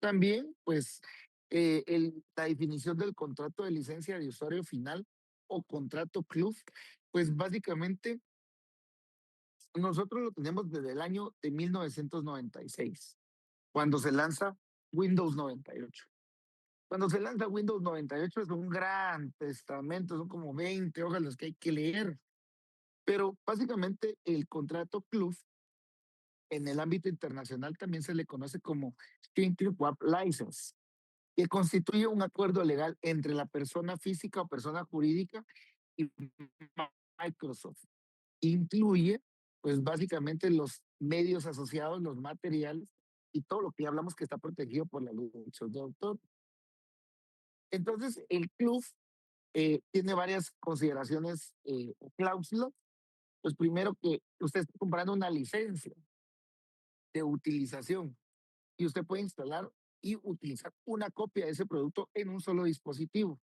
También, pues, la definición del contrato de licencia de usuario final o contrato club, pues básicamente nosotros lo tenemos desde el año de 1996, cuando se lanza Windows 98. Cuando se lanza Windows 98 es un gran testamento, son como 20 hojas las que hay que leer, pero básicamente el contrato club en el ámbito internacional también se le conoce como Thinking Web License, que constituye un acuerdo legal entre la persona física o persona jurídica y Microsoft. Incluye, pues básicamente los medios asociados, los materiales y todo lo que ya hablamos que está protegido por la ley de derechos de autor. Entonces, el club tiene varias consideraciones o cláusulas. Pues primero que usted está comprando una licencia de utilización y usted puede instalar y utilizar una copia de ese producto en un solo dispositivo.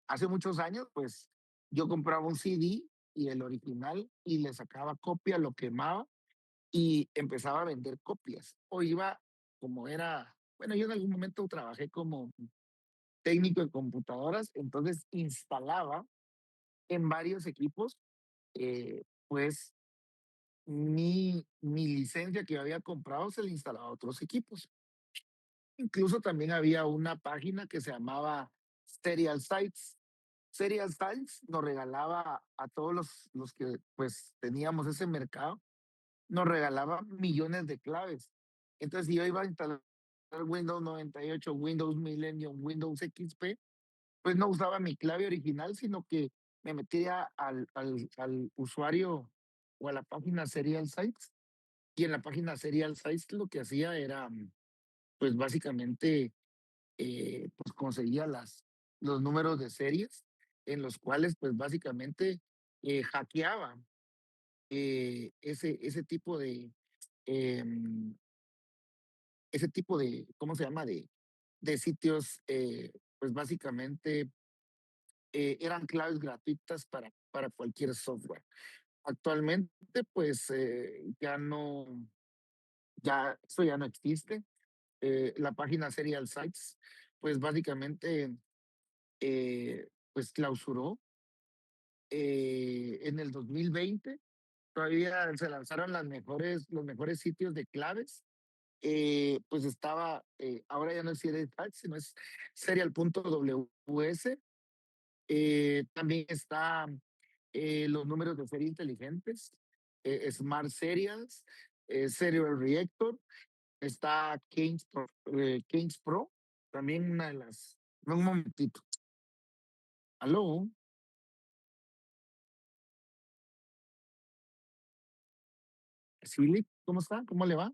Hace muchos años, pues yo compraba un CD y el original y le sacaba copia, lo quemaba y empezaba a vender copias. O iba, como era, bueno, yo en algún momento trabajé como técnico de computadoras, entonces instalaba en varios equipos, pues mi licencia que yo había comprado se le instalaba a otros equipos. Incluso también había una página que se llamaba Serial Sites. Serial Sites nos regalaba a todos los que pues teníamos ese mercado, nos regalaba millones de claves. Entonces, si yo iba a instalar Windows 98, Windows Millennium, Windows XP, pues no usaba mi clave original, sino que me metía al usuario o a la página Serial Sites. Y en la página Serial Sites lo que hacía era, pues básicamente, pues conseguía los números de series en los cuales, pues básicamente, hackeaba ese tipo em, ese tipo de, ¿cómo se llama? De sitios, pues básicamente eran claves gratuitas para cualquier software. Actualmente, pues ya no, ya, eso ya no existe. La página Serial Sites, pues básicamente, pues clausuró en el 2020. Todavía se lanzaron los mejores sitios de claves. Pues estaba, ahora ya no es Serial Sites, sino es Serial.ws. También está los números de serie inteligentes, Smart Serials, Serial Reactor, está Keynes Pro, también una de las. Un momentito. Aló, Philip, ¿cómo está? ¿Cómo le va?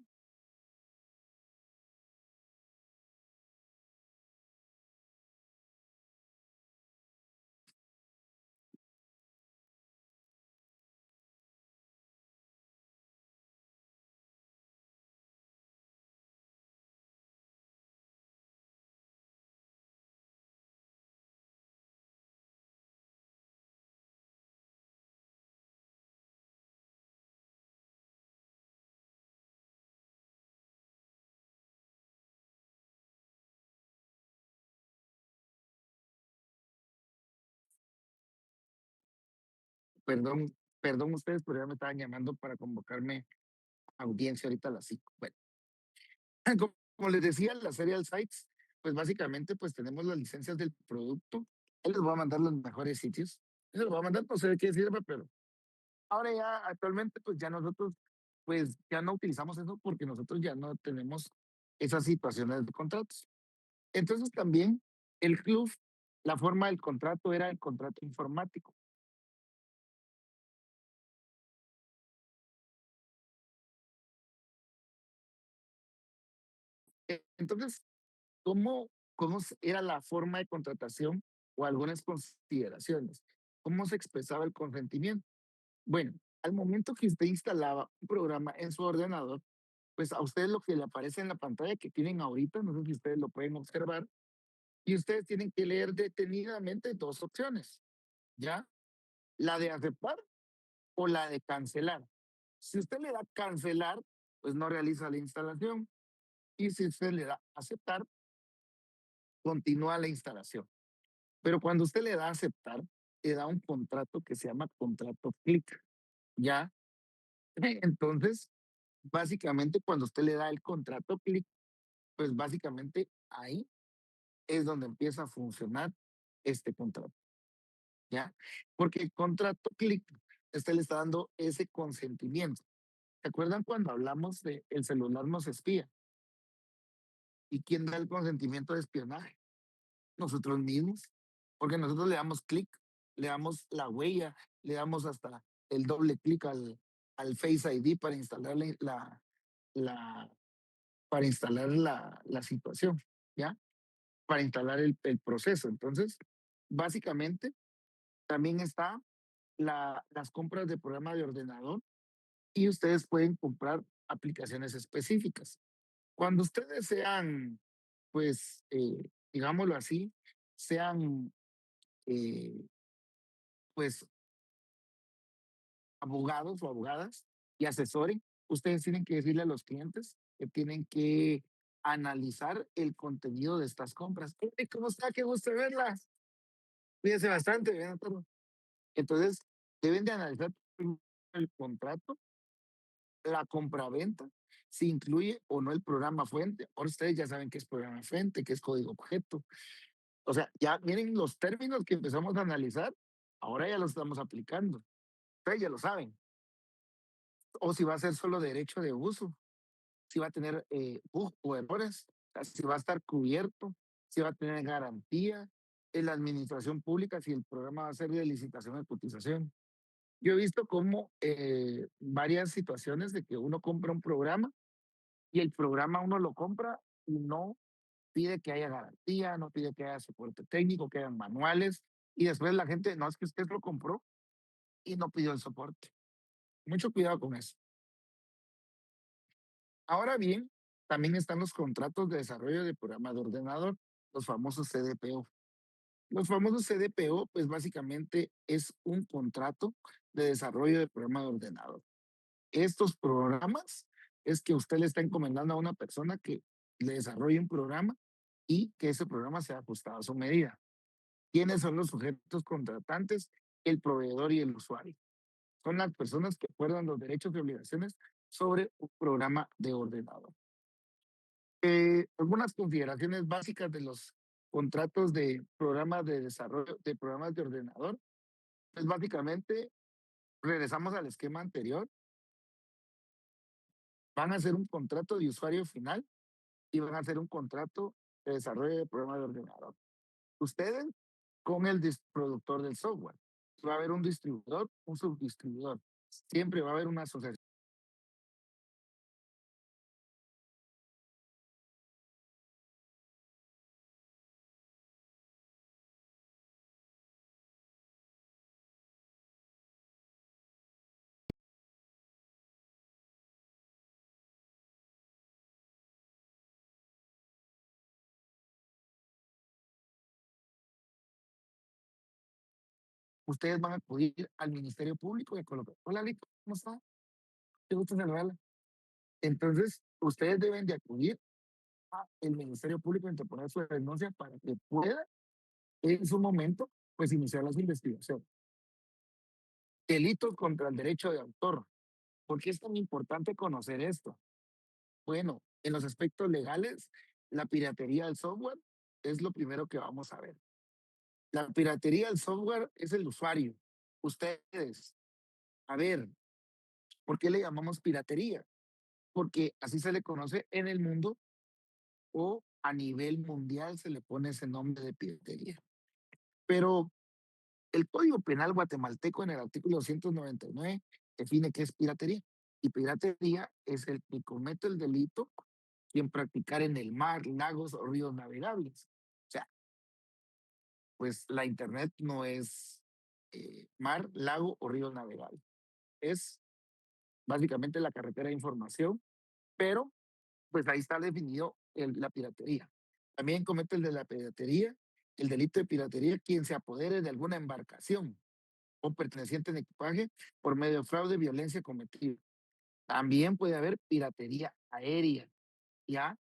Perdón, perdón ustedes, pero ya me estaban llamando para convocarme a audiencia ahorita a las 5. Bueno, como les decía, las Serial Sites, pues básicamente pues tenemos las licencias del producto. Él les va a mandar los mejores sitios. Él les va a mandar, no sé de qué sirve, pero ahora ya actualmente pues ya nosotros pues ya no utilizamos eso porque nosotros ya no tenemos esas situaciones de contratos. Entonces también el club, la forma del contrato era el contrato informático. Entonces, ¿cómo era la forma de contratación o algunas consideraciones? ¿Cómo se expresaba el consentimiento? Bueno, al momento que usted instalaba un programa en su ordenador, pues a ustedes lo que le aparece en la pantalla que tienen ahorita, no sé si ustedes lo pueden observar, y ustedes tienen que leer detenidamente dos opciones, ¿ya? La de aceptar o la de cancelar. Si usted le da cancelar, pues no realiza la instalación. Y si usted le da aceptar, continúa la instalación. Pero cuando usted le da a aceptar, le da un contrato que se llama contrato click, ¿ya? Entonces, básicamente cuando usted le da el contrato click, pues básicamente ahí es donde empieza a funcionar este contrato, ¿ya? Porque el contrato click, usted le está dando ese consentimiento. ¿Se acuerdan cuando hablamos de el celular nos espía? ¿Y quién da el consentimiento de espionaje? Nosotros mismos, porque nosotros le damos clic, le damos la huella, le damos hasta el doble clic al Face ID para instalar la para instalar la situación, ¿ya? Para instalar el proceso. Entonces, básicamente, también está las compras de programa de ordenador y ustedes pueden comprar aplicaciones específicas. Cuando ustedes sean, pues, digámoslo así, sean, eh, pues, abogados o abogadas y asesoren, ustedes tienen que decirle a los clientes que tienen que analizar el contenido de estas compras. "Hey, ¿cómo está? Qué gusto verlas. Cuídense bastante. Vean todo". Entonces, deben de analizar el contrato, la compraventa, si incluye o no el programa fuente. Ahora ustedes ya saben qué es programa fuente, qué es código objeto. O sea, ya miren los términos que empezamos a analizar, ahora ya los estamos aplicando. Ustedes ya lo saben. O si va a ser solo derecho de uso, si va a tener bug o errores, o sea, si va a estar cubierto, si va a tener garantía en la administración pública, si el programa va a ser de licitación de cotización. Yo he visto como varias situaciones de que uno compra un programa y el programa uno lo compra y no pide que haya garantía, no pide que haya soporte técnico, que haya manuales, y después la gente, no es que usted lo compró y no pidió el soporte. Mucho cuidado con eso. Ahora bien, también están los contratos de desarrollo de programa de ordenador, los famosos CDPO. Los famosos CDPO, pues básicamente es un contrato de desarrollo de programa de ordenador. Estos programas es que usted le está encomendando a una persona que le desarrolle un programa y que ese programa sea ajustado a su medida. ¿Quiénes son los sujetos contratantes? El proveedor y el usuario. Son las personas que acuerdan los derechos y obligaciones sobre un programa de ordenador. Algunas consideraciones básicas de los contratos de programas de desarrollo de programas de ordenador, pues básicamente regresamos al esquema anterior, van a hacer un contrato de usuario final y van a hacer un contrato de desarrollo de programa de ordenador. Ustedes con el productor del software. Va a haber un distribuidor, un subdistribuidor. Siempre va a haber una asociación. Ustedes van a acudir al Ministerio Público y colocar, hola Lito, ¿cómo está? ¿Te gusta saludarla? Entonces, ustedes deben de acudir al Ministerio Público a interponer su denuncia para que pueda en su momento pues iniciar las investigaciones. Delitos contra el derecho de autor. ¿Por qué es tan importante conocer esto? Bueno, en los aspectos legales, la piratería del software es lo primero que vamos a ver. La piratería del software es el usuario. Ustedes, a ver, ¿por qué le llamamos piratería? Porque así se le conoce en el mundo o a nivel mundial se le pone ese nombre de piratería. Pero el Código Penal guatemalteco en el artículo 299 define qué es piratería. Y piratería es el que comete el delito quien practicar en el mar, lagos o ríos navegables. O sea, pues la Internet no es mar, lago o río navegable. Es básicamente la carretera de información, pero pues ahí está definido la piratería. También comete el de la piratería, el delito de piratería, quien se apodere de alguna embarcación o perteneciente en equipaje por medio de fraude, violencia cometida. También puede haber piratería aérea, ¿ya?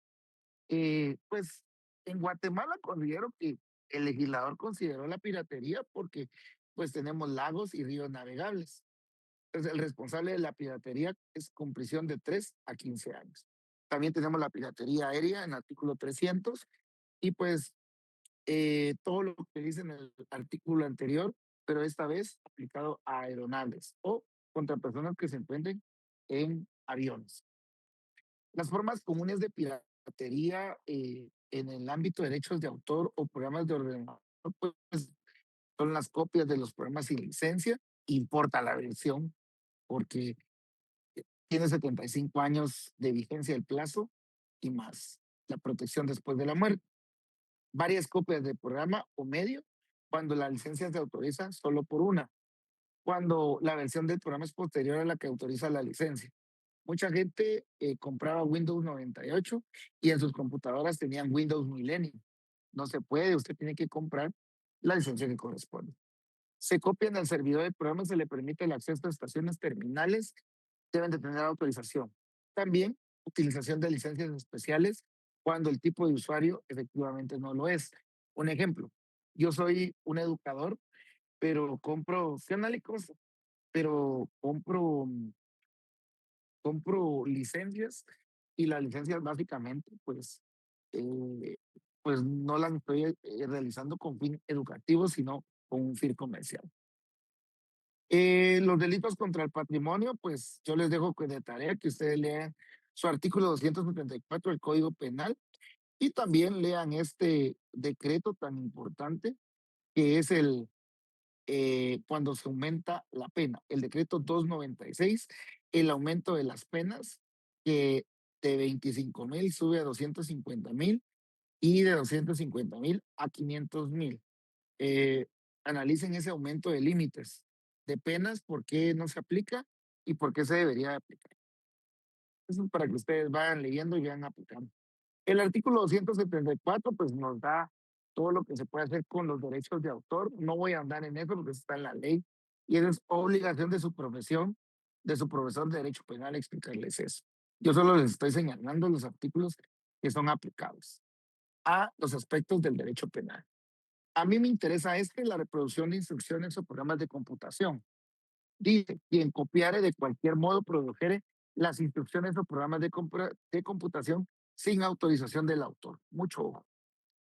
Pues En Guatemala considero que el legislador consideró la piratería porque pues tenemos lagos y ríos navegables. Entonces, el responsable de la piratería es con prisión de 3 a 15 años. También tenemos la piratería aérea en artículo 300 y pues todo lo que dice en el artículo anterior, pero esta vez aplicado a aeronaves o contra personas que se encuentren en aviones. Las formas comunes de piratería en el ámbito de derechos de autor o programas de ordenador pues, son las copias de los programas sin licencia, importa la versión porque tiene 75 años de vigencia el plazo y más la protección después de la muerte. Varias copias de programa o medio cuando la licencia se autoriza solo por una, cuando la versión del programa es posterior a la que autoriza la licencia. Mucha gente compraba Windows 98 y en sus computadoras tenían Windows Millennium. No se puede, usted tiene que comprar la licencia que corresponde. Se copia en el servidor del programa, se le permite el acceso a estaciones terminales, deben de tener autorización. También utilización de licencias especiales cuando el tipo de usuario efectivamente no lo es. Un ejemplo, yo soy un educador, pero compro, ¿qué análicos? Pero compro licencias y las licencias básicamente, eh, pues no las estoy realizando con fin educativo, sino con un fin comercial. Los delitos contra el patrimonio, pues yo les dejo de tarea que ustedes lean su artículo 274 del Código Penal y también lean este decreto tan importante que es cuando se aumenta la pena, el decreto 296, el aumento de las penas que de 25,000 sube a 250,000 y de 250,000 a 500,000. eh, Analicen ese aumento de límites de penas, por qué no se aplica y por qué se debería aplicar. Eso es para que ustedes vayan leyendo y vayan aplicando. El artículo 274 pues nos da todo lo que se puede hacer con los derechos de autor. No voy a andar en eso porque eso está en la ley y es obligación de su profesión, de su profesor de Derecho Penal explicarles eso. Yo solo les estoy señalando los artículos que son aplicables a los aspectos del derecho penal. A mí me interesa la reproducción de instrucciones o programas de computación. Dice, quien copiare de cualquier modo produjere las instrucciones o programas de computación sin autorización del autor. Mucho ojo.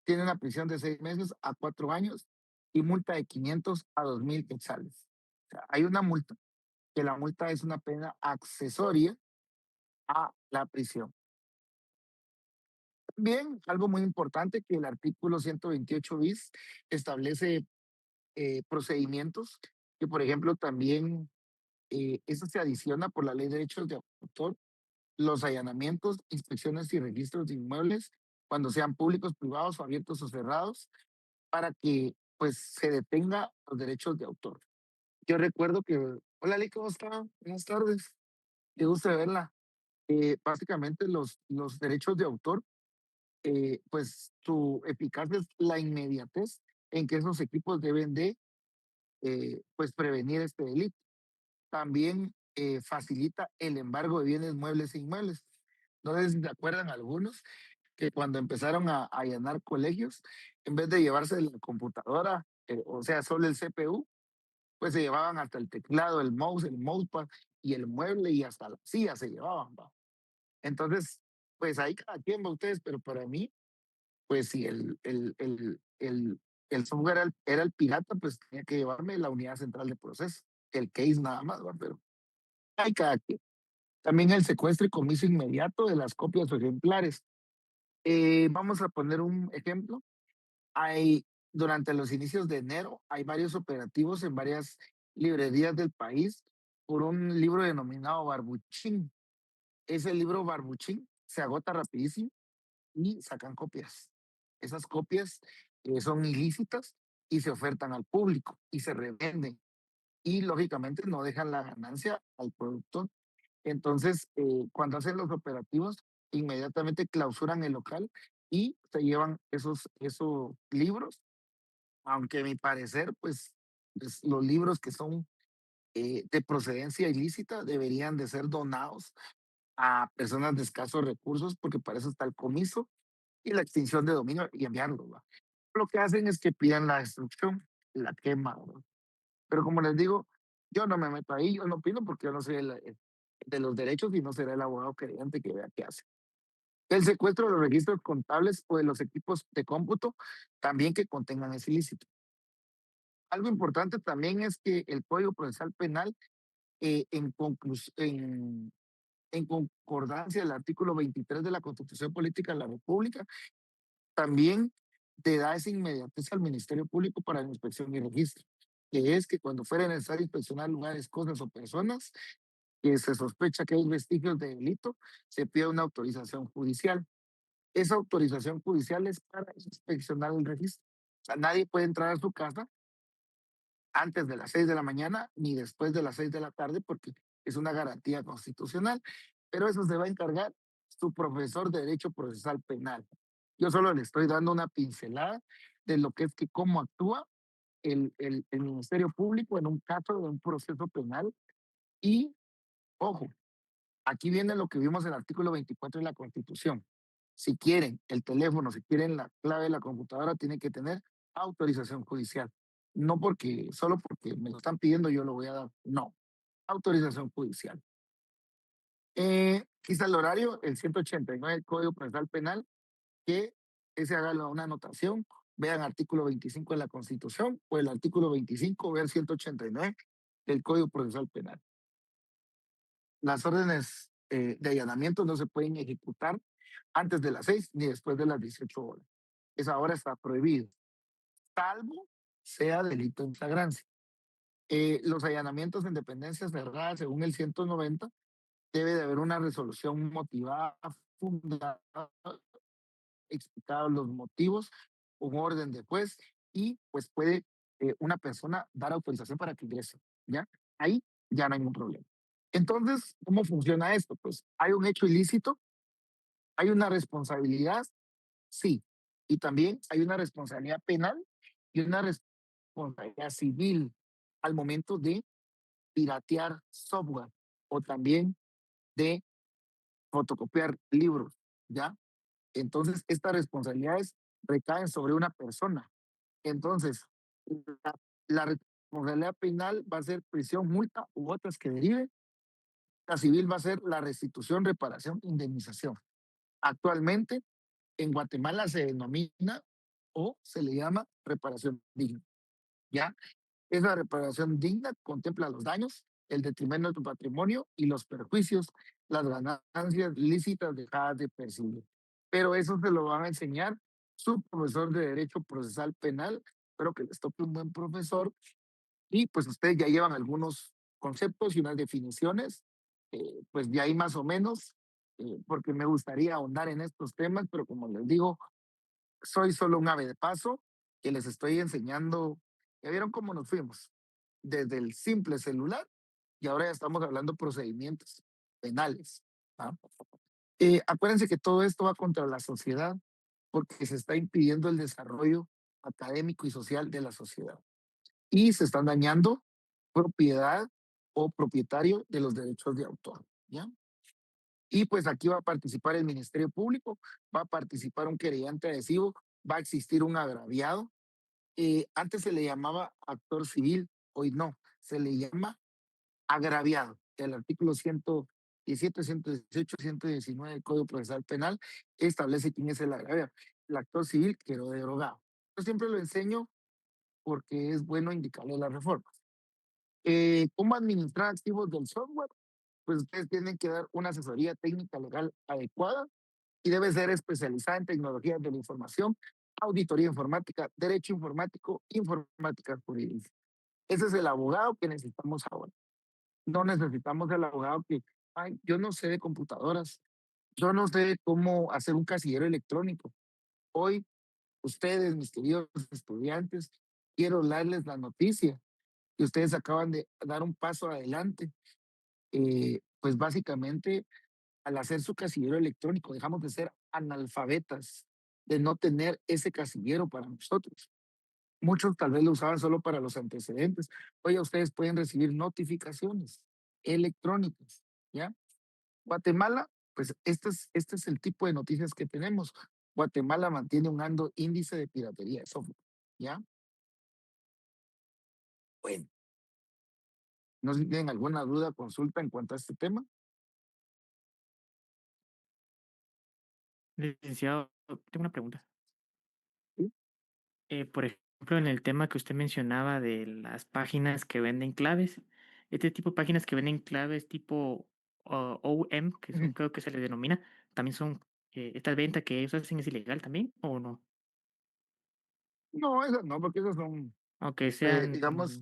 Tiene una prisión de 6 meses a 4 años y multa de 500 a 2,000 quetzales. O sea, hay una multa, que la multa es una pena accesoria a la prisión. También, algo muy importante que el artículo 128 bis establece procedimientos que, por ejemplo, también eso se adiciona por la ley de derechos de autor, los allanamientos, inspecciones y registros de inmuebles, cuando sean públicos, privados o abiertos o cerrados, para que pues se detenga los derechos de autor. Yo recuerdo que, hola Ali, ¿cómo está? Buenas tardes, qué gusto de verla. Básicamente los derechos de autor, pues su eficacia es la inmediatez en que esos equipos deben de pues prevenir este delito. También facilita el embargo de bienes muebles e inmuebles. No sé si se acuerdan algunos que cuando empezaron a allanar colegios, en vez de llevarse la computadora, o sea, solo el CPU, pues se llevaban hasta el teclado, el mouse, el mousepad y el mueble y hasta la silla se llevaban, ¿va? Entonces, pues ahí cada quien va ustedes, pero para mí, pues si el software era el pirata, pues tenía que llevarme la unidad central de proceso, el case nada más, ¿va? Pero hay cada quien. También el secuestro y comiso inmediato de las copias o ejemplares. Vamos a poner un ejemplo. Hay, durante los inicios de enero, hay varios operativos en varias librerías del país por un libro denominado Barbuchín. Ese libro Barbuchín se agota rapidísimo y sacan copias. Esas copias son ilícitas y se ofertan al público y se revenden y lógicamente no dejan la ganancia al productor. Entonces, cuando hacen los operativos, inmediatamente clausuran el local y se llevan esos libros, aunque a mi parecer, pues los libros que son de procedencia ilícita deberían de ser donados a personas de escasos recursos, porque para eso está el comiso y la extinción de dominio y enviarlo. ¿Va? Lo que hacen es que pidan la destrucción, la quema. ¿Va? Pero como les digo, yo no me meto ahí, yo no opino porque yo no soy de los derechos y no será el abogado creyente que vea qué hace. El secuestro de los registros contables o de los equipos de cómputo también que contengan ese ilícito. Algo importante también es que el Código Procesal Penal, en concordancia del artículo 23 de la Constitución Política de la República, también te da esa inmediatez al Ministerio Público para la inspección y registro, que es que cuando fuera necesario inspeccionar lugares, cosas o personas que se sospecha que hay vestigios de delito, se pide una autorización judicial. Esa autorización judicial es para inspeccionar el registro. O sea, nadie puede entrar a su casa antes de las 6 de la mañana ni después de las 6 de la tarde porque es una garantía constitucional. Pero eso se va a encargar su profesor de Derecho Procesal Penal. Yo solo le estoy dando una pincelada de lo que es que cómo actúa el Ministerio Público en un caso de un proceso penal. Y, ojo, aquí viene lo que vimos en el artículo 24 de la Constitución. Si quieren el teléfono, si quieren la clave de la computadora, tiene que tener autorización judicial. No porque, solo porque me lo están pidiendo, yo lo voy a dar. No, autorización judicial. Quizá el horario, el 189 del Código Procesal Penal, que ese haga una anotación, vean artículo 25 de la Constitución o el artículo 25, vean 189 del Código Procesal Penal. Las órdenes de allanamiento no se pueden ejecutar antes de las 6 ni después de las 18 horas. Esa hora está prohibido, salvo sea delito en flagrancia. Los allanamientos en dependencias cerradas, según el 190, debe de haber una resolución motivada, fundada, explicados los motivos, un orden de juez y pues puede una persona dar autorización para que ingrese, ¿ya? Ahí ya no hay ningún problema. Entonces, ¿cómo funciona esto? Pues hay un hecho ilícito, hay una responsabilidad, sí, y también hay una responsabilidad penal y una responsabilidad civil al momento de piratear software o también de fotocopiar libros, ¿ya? Entonces, estas responsabilidades recaen sobre una persona. Entonces, la, la responsabilidad penal va a ser prisión, multa u otras que deriven. La civil va a ser la restitución, reparación, indemnización. Actualmente, en Guatemala se denomina o se le llama reparación digna. ¿Ya? Esa reparación digna contempla los daños, el detrimento de tu patrimonio y los perjuicios, las ganancias lícitas dejadas de percibir. Pero eso se lo van a enseñar su profesor de Derecho Procesal Penal. Espero que les toque un buen profesor y pues ustedes ya llevan algunos conceptos y unas definiciones, pues de ahí más o menos, porque me gustaría ahondar en estos temas, pero como les digo, soy solo un ave de paso que les estoy enseñando. Ya vieron cómo nos fuimos desde el simple celular y ahora ya estamos hablando procedimientos penales. ¿Ah? Acuérdense que todo esto va contra la sociedad porque se está impidiendo el desarrollo académico y social de la sociedad y se están dañando propiedad o propietario de los derechos de autor. ¿Ya? Y pues aquí va a participar el Ministerio Público, va a participar un querellante adhesivo, va a existir un agraviado. Antes se le llamaba actor civil, hoy no, se le llama agraviado. El artículo 117, 118, 119 del Código Procesal Penal establece quién es el agraviado. El actor civil quedó derogado. Yo siempre lo enseño porque es bueno indicarle las reformas. ¿Cómo administrar activos del software? Pues ustedes tienen que dar una asesoría técnica legal adecuada y debe ser especializada en tecnologías de la información, auditoría informática, derecho informático, informática jurídica. Ese es el abogado que necesitamos ahora. No necesitamos el abogado que, ay, yo no sé de computadoras, yo no sé cómo hacer un casillero electrónico. Hoy, ustedes, mis queridos estudiantes, quiero darles la noticia que ustedes acaban de dar un paso adelante. Pues básicamente al hacer su casillero electrónico, dejamos de ser analfabetas, de no tener ese casillero para nosotros. Muchos tal vez lo usaban solo para los antecedentes. Oye, ustedes pueden recibir notificaciones electrónicas, ¿ya? Guatemala, pues este es el tipo de noticias que tenemos. Guatemala mantiene un alto índice de piratería de software, ¿ya? Bueno, no sé si tienen alguna duda, consulta en cuanto a este tema. Licenciado, tengo una pregunta. ¿Sí? Por ejemplo, en el tema que usted mencionaba de las páginas que venden claves, este tipo de páginas que venden claves tipo OM, que son, creo que se le denomina, también son, esta venta que ellos hacen es ilegal también, ¿o no? No, esas no, porque esas son, Aunque sean, digamos,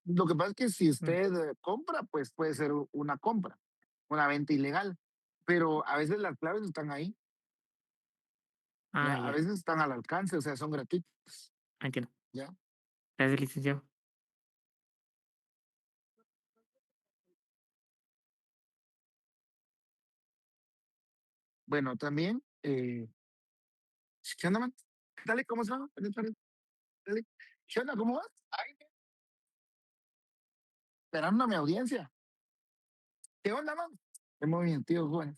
lo que pasa es que si mm, usted compra, pues puede ser una compra, una venta ilegal, pero a veces las claves están ahí, ah, ya, a ya, veces están al alcance, o sea, son gratuitas, entiendo. ya. Gracias, licenciado. Bueno, también, ¿qué onda, man? Dale, ¿cómo se llama? Dale. ¿Qué onda? ¿Cómo vas? Ay, esperando a mi audiencia. ¿Qué onda, man? Qué movimiento, jóvenes.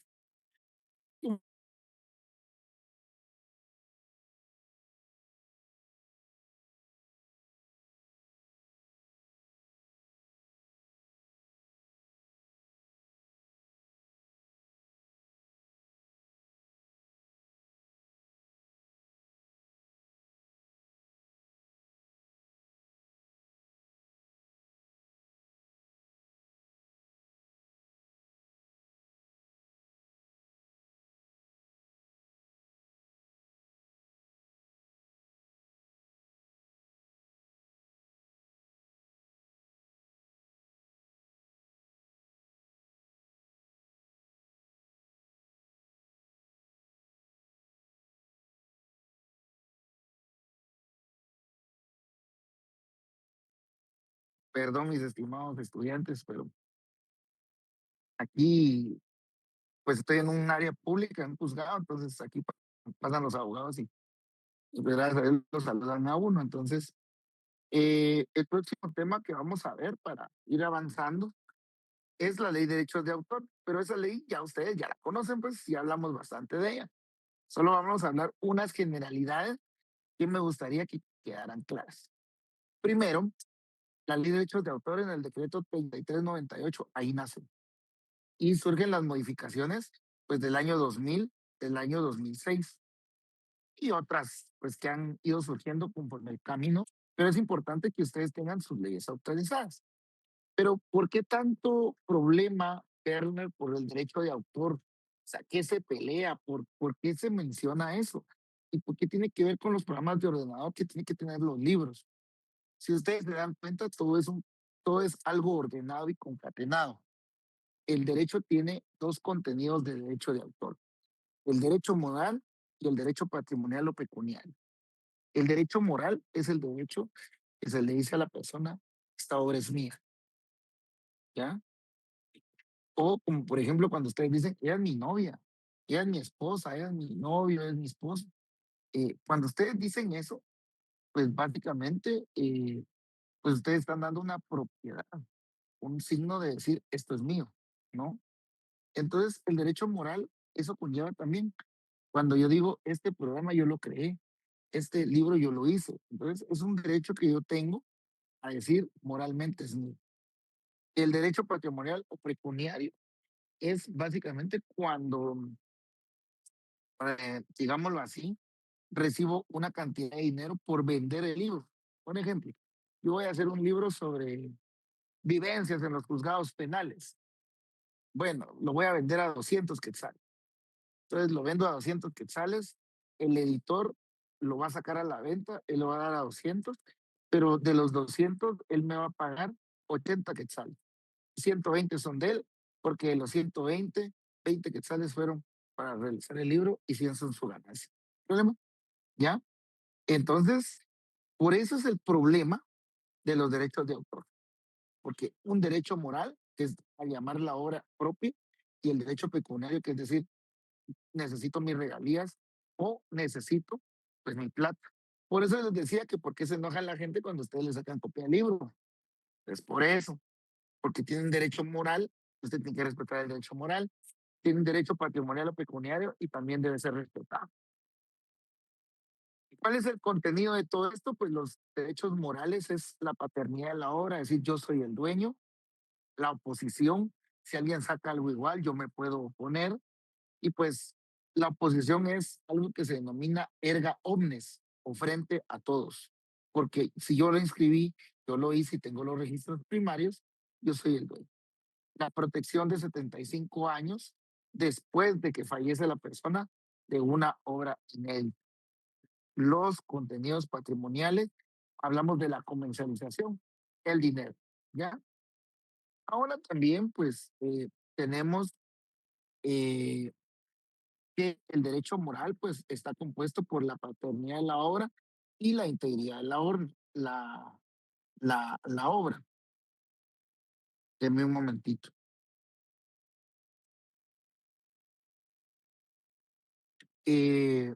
Perdón, mis estimados estudiantes, pero aquí, pues estoy en un área pública, en un juzgado, entonces aquí pasan los abogados y pues, gracias a Dios los saludan a uno. Entonces, el próximo tema que vamos a ver para ir avanzando es la ley de derechos de autor, pero esa ley ya ustedes ya la conocen, pues ya hablamos bastante de ella. Solo vamos a hablar unas generalidades que me gustaría que quedaran claras. Primero, la ley de derechos de autor en el decreto 3398, ahí nace. Y surgen las modificaciones pues del año 2000, del año 2006 y otras pues que han ido surgiendo conforme el camino, pero es importante que ustedes tengan sus leyes autorizadas. Pero ¿por qué tanto problema, Werner, por el derecho de autor? O sea, ¿qué se pelea? ¿Por qué se menciona eso? ¿Y por qué tiene que ver con los programas de ordenador que tienen que tener los libros? Si ustedes se dan cuenta, todo es algo ordenado y concatenado. El derecho tiene dos contenidos de derecho de autor: el derecho moral y el derecho patrimonial o pecuniario. El derecho moral es el derecho que se le dice a la persona: esta obra es mía, ¿ya? O como por ejemplo cuando ustedes dicen, ella es mi novia, ella es mi esposa, ella es mi novio, ella es mi esposo. Cuando ustedes dicen eso, pues básicamente, pues ustedes están dando una propiedad, un signo de decir, esto es mío, ¿no? Entonces, el derecho moral, eso conlleva también. Cuando yo digo, este programa yo lo creé, este libro yo lo hice. Entonces, es un derecho que yo tengo a decir moralmente es mío. El derecho patrimonial o pecuniario es básicamente cuando, digámoslo así, recibo una cantidad de dinero por vender el libro. Por ejemplo, yo voy a hacer un libro sobre vivencias en los juzgados penales. Bueno, lo voy a vender a 200 quetzales. Entonces lo vendo a 200 quetzales, el editor lo va a sacar a la venta, él lo va a dar a 200, pero de los 200 él me va a pagar 80 quetzales. 120 son de él, porque de los 120, 20 quetzales fueron para realizar el libro y 100 son su ganancia. ¿Problema? ¿Ya? Entonces, por eso es el problema de los derechos de autor, porque un derecho moral, que es a llamar la obra propia, y el derecho pecuniario, que es decir, necesito mis regalías o necesito pues mi plata. Por eso les decía que por qué se enoja la gente cuando ustedes le sacan copia del libro. Es por eso, porque tienen derecho moral, usted tiene que respetar el derecho moral, tienen derecho patrimonial o pecuniario y también debe ser respetado. ¿Cuál es el contenido de todo esto? Pues los derechos morales es la paternidad de la obra, es decir, yo soy el dueño, la oposición, si alguien saca algo igual, yo me puedo oponer, y pues la oposición es algo que se denomina erga omnes, o frente a todos, porque si yo lo inscribí, yo lo hice y tengo los registros primarios, yo soy el dueño. La protección de 75 años después de que fallece la persona de una obra inédita. Los contenidos patrimoniales, hablamos de la comercialización, el dinero, ¿ya? Ahora también, pues, tenemos eh, que el derecho moral, pues, está compuesto por la paternidad de la obra y la integridad de la obra. Deme un momentito. Eh,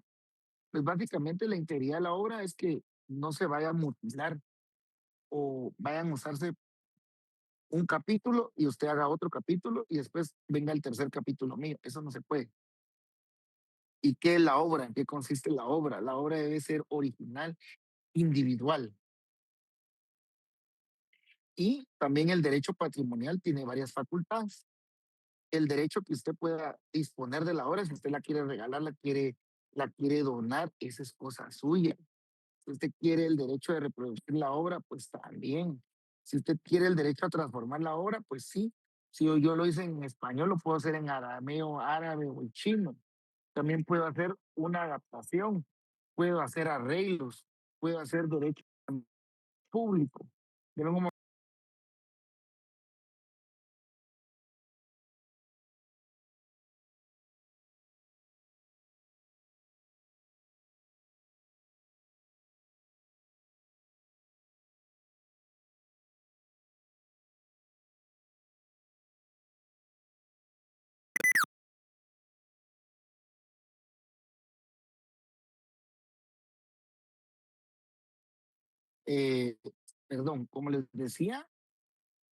pues básicamente la integridad de la obra es que no se vaya a mutilar o vayan a usarse un capítulo y usted haga otro capítulo y después venga el tercer capítulo mío. Eso no se puede. ¿Y qué es la obra? ¿En qué consiste la obra? La obra debe ser original, individual. Y también el derecho patrimonial tiene varias facultades. El derecho que usted pueda disponer de la obra, si usted la quiere regalar, la quiere donar, esa es cosa suya. Si usted quiere el derecho de reproducir la obra, pues también. Si usted quiere el derecho a transformar la obra, pues sí. Si yo lo hice en español, lo puedo hacer en arameo, árabe o en chino. También puedo hacer una adaptación, puedo hacer arreglos, puedo hacer derecho público. Deme un eh, perdón, como les decía,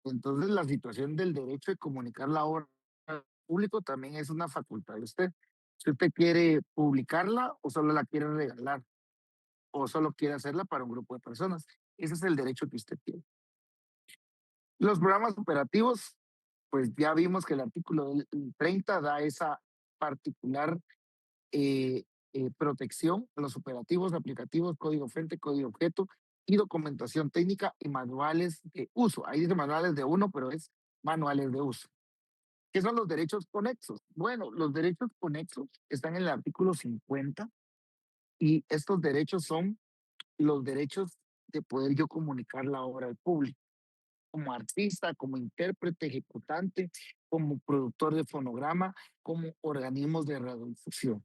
entonces la situación del derecho de comunicar la obra al público también es una facultad de usted. Si usted quiere publicarla o solo la quiere regalar o solo quiere hacerla para un grupo de personas. Ese es el derecho que usted tiene. Los programas operativos, pues ya vimos que el artículo 30 da esa particular eh, protección a los operativos, aplicativos, código fuente, código objeto y documentación técnica y manuales de uso. Ahí dice manuales de uno, pero es manuales de uso. ¿Qué son los derechos conexos? Bueno, los derechos conexos están en el artículo 50 y estos derechos son los derechos de poder yo comunicar la obra al público, como artista, como intérprete, ejecutante, como productor de fonograma, como organismos de radiodifusión.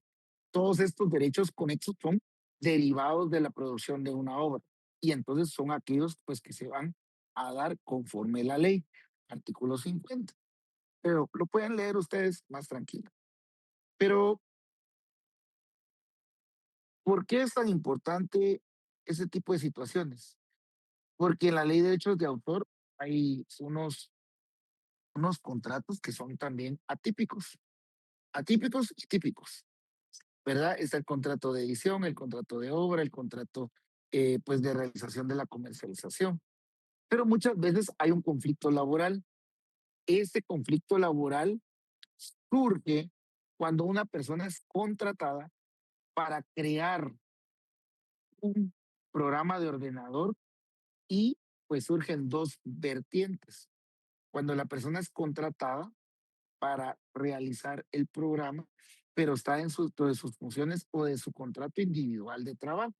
Todos estos derechos conexos son derivados de la producción de una obra y entonces son aquellos pues que se van a dar conforme la ley, artículo 50. Pero lo pueden leer ustedes más tranquilo. Pero, ¿por qué es tan importante ese tipo de situaciones? Porque en la ley de derechos de autor hay unos contratos que son también atípicos y típicos, ¿verdad? Está el contrato de edición, el contrato de obra, el contrato pues de realización de la comercialización. Pero muchas veces hay un conflicto laboral. Este conflicto laboral surge cuando una persona es contratada para crear un programa de ordenador y pues surgen dos vertientes. Cuando la persona es contratada para realizar el programa, pero está en de sus funciones o de su contrato individual de trabajo.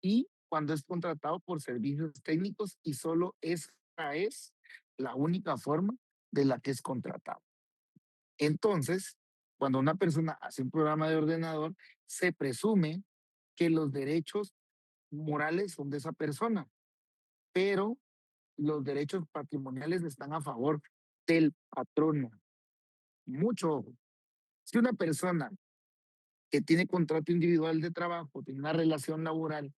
Y cuando es contratado por servicios técnicos y solo esa es la única forma de la que es contratado. Entonces, cuando una persona hace un programa de ordenador, se presume que los derechos morales son de esa persona, pero los derechos patrimoniales están a favor del patrono. Mucho ojo. Si una persona que tiene contrato individual de trabajo, tiene una relación laboral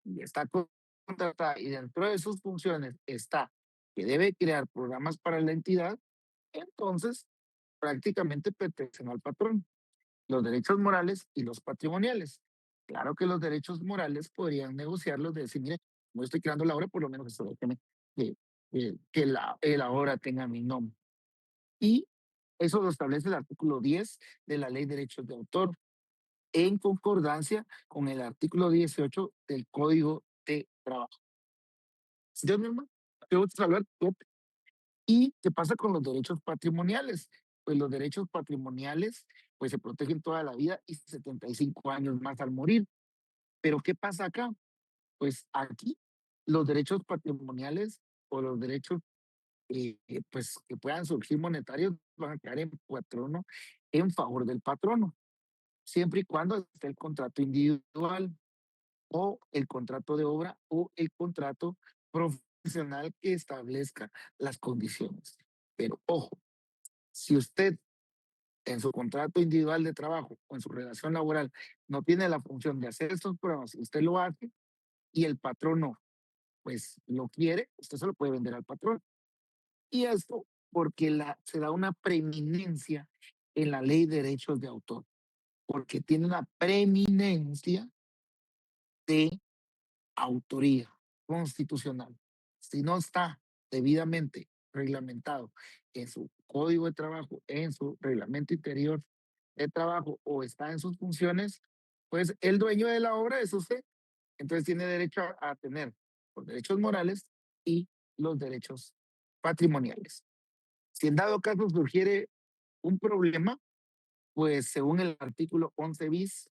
y está contratada y dentro de sus funciones está que debe crear programas para la entidad, entonces prácticamente pertenecen al patrón, los derechos morales y los patrimoniales. Claro que los derechos morales podrían negociarlos de decir, mire, no estoy creando la obra, por lo menos esto, que la obra tenga mi nombre. Y eso lo establece el artículo 10 de la Ley de Derechos de Autor, en concordancia con el artículo 18 del Código de Trabajo. Dios mismo, te voy a salvar. ¿Y qué pasa con los derechos patrimoniales? Pues los derechos patrimoniales pues se protegen toda la vida y 75 años más al morir. Pero ¿qué pasa acá? Pues aquí los derechos patrimoniales o los derechos pues que puedan surgir monetarios van a quedar en patrono en favor del patrono, siempre y cuando esté el contrato individual o el contrato de obra o el contrato profesional que establezca las condiciones. Pero ojo, si usted en su contrato individual de trabajo o en su relación laboral no tiene la función de hacer estos programas, usted lo hace y el patrono pues lo quiere, usted se lo puede vender al patrón. Y esto porque se da una preeminencia en la ley de derechos de autor, porque tiene una preeminencia de autoría constitucional. Si no está debidamente reglamentado en su código de trabajo, en su reglamento interior de trabajo o está en sus funciones, pues el dueño de la obra es usted. Entonces tiene derecho a tener los derechos morales y los derechos patrimoniales. Si en dado caso surgiere un problema, pues según el artículo 11 bis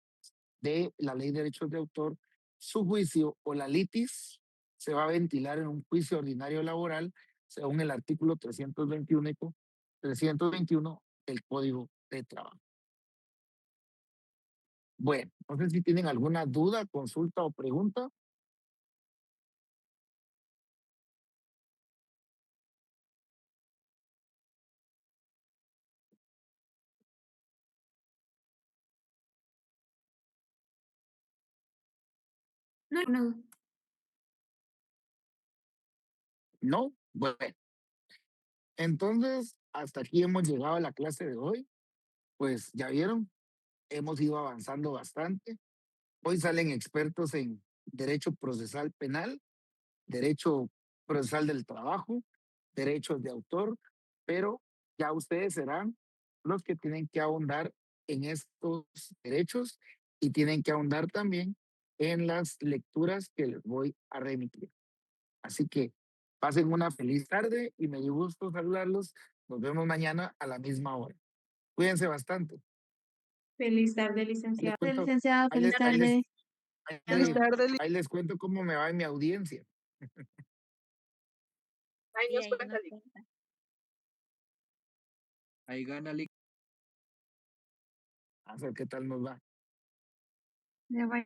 de la Ley de Derechos de Autor, su juicio o la litis se va a ventilar en un juicio ordinario laboral según el artículo 321 del Código de Trabajo. Bueno, no sé si tienen alguna duda, consulta o pregunta. No, no. No, bueno, entonces hasta aquí hemos llegado a la clase de hoy. Pues ya vieron, hemos ido avanzando bastante. Hoy salen expertos en derecho procesal penal, derecho procesal del trabajo, derechos de autor, pero ya ustedes serán los que tienen que ahondar en estos derechos y tienen que ahondar también en las lecturas que les voy a remitir. Así que pasen una feliz tarde y me dio gusto saludarlos. Nos vemos mañana a la misma hora. Cuídense bastante. Feliz tarde, Ahí les licenciado. cuento, Licenciado, ahí feliz les, ahí les, tarde. ahí Feliz les, tarde, ahí les cuento cómo me va en mi audiencia. ahí Sí, nos ahí cuenta, nos cuenta. ahí gana A ver qué tal nos va. Ya va.